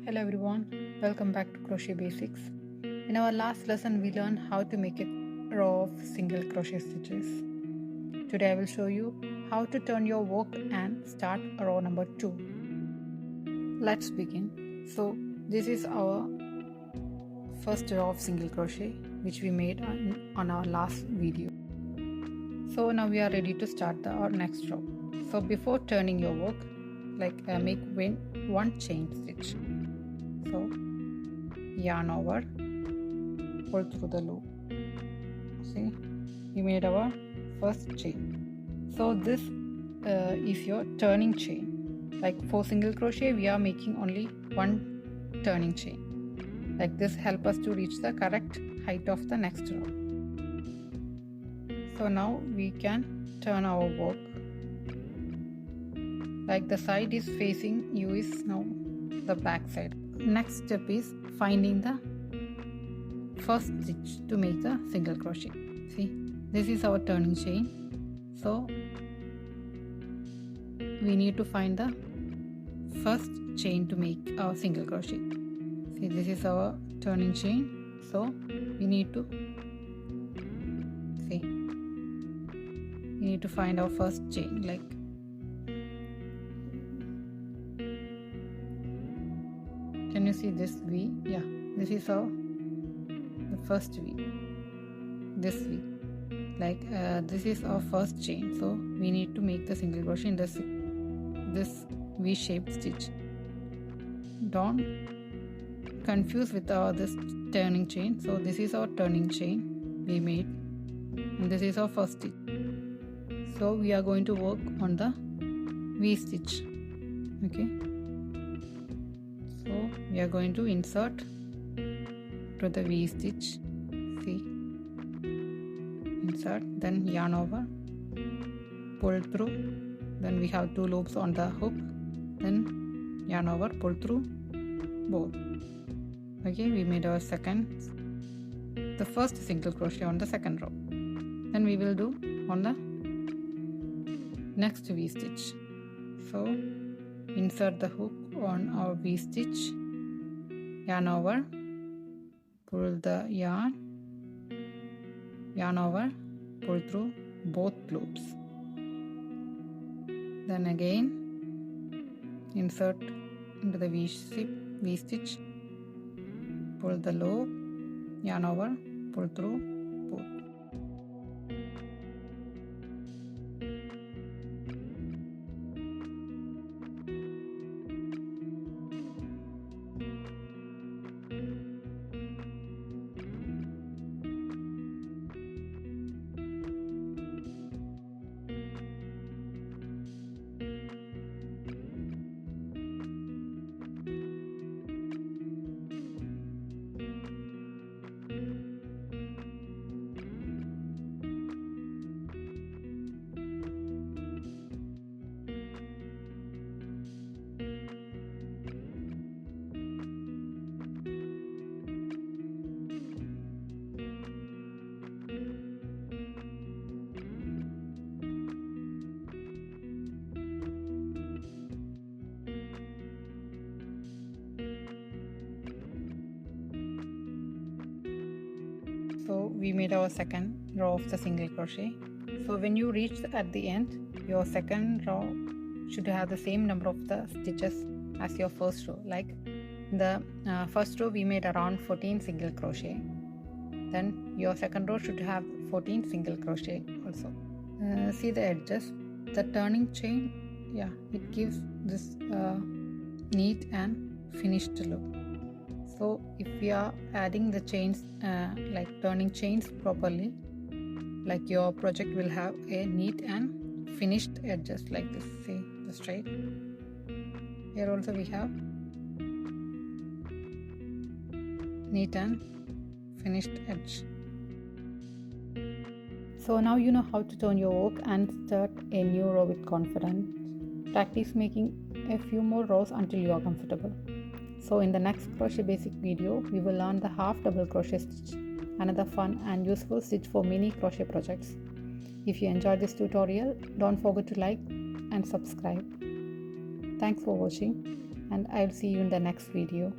Hello everyone, welcome back to Crochet Basics. In our last lesson we learned how to make a row of single crochet stitches. Today I will show you how to turn your work and start row number 2. Let's begin. So this is our first row of single crochet which we made on our last video. So now we are ready to start our next row. So before turning your work, make one chain stitch. So yarn over, pull through the loop. See, we made our first chain. So this is your turning chain. Like for single crochet we are making only one turning chain. Like this help us to reach the correct height of the next row. So now we can turn our work. Like the side is facing you is now the back side. Next step is finding the first stitch to make the single crochet. See, this is our turning chain. So we need to find the first chain to make our single crochet. See, this is our turning chain. So we need to find our first chain. Like can you see this V? Yeah, this is the first V. This V. This is our first chain. So we need to make the single crochet in this V-shaped stitch. Don't confuse with this turning chain. So this is our turning chain we made, and this is our first stitch. So we are going to work on the V stitch. Okay. So we are going to insert to the V stitch. See, insert, then yarn over, pull through, then we have 2 loops on the hook, then yarn over, pull through both. Okay, we made our the first single crochet on the second row. Then we will do on the next V stitch. So insert the hook on our V stitch, yarn over, pull the yarn over, pull through both loops. Then again insert into the V stitch, pull the loop, yarn over, pull through both. So we made our second row of the single crochet. So when you reach at the end, your second row should have the same number of the stitches as your first row. Like in the first row we made around 14 single crochet. Then your second row should have 14 single crochet also. See the edges, the turning chain, yeah, it gives this neat and finished look. So if we are adding the chains, turning chains properly, like your project will have a neat and finished edges like this. See the straight. Here also we have neat and finished edge. So now you know how to turn your work and start a new row with confidence. Practice making a few more rows until you are comfortable. So in the next crochet basic video, we will learn the half double crochet stitch, another fun and useful stitch for mini crochet projects. If you enjoyed this tutorial, don't forget to like and subscribe. Thanks for watching and I'll see you in the next video.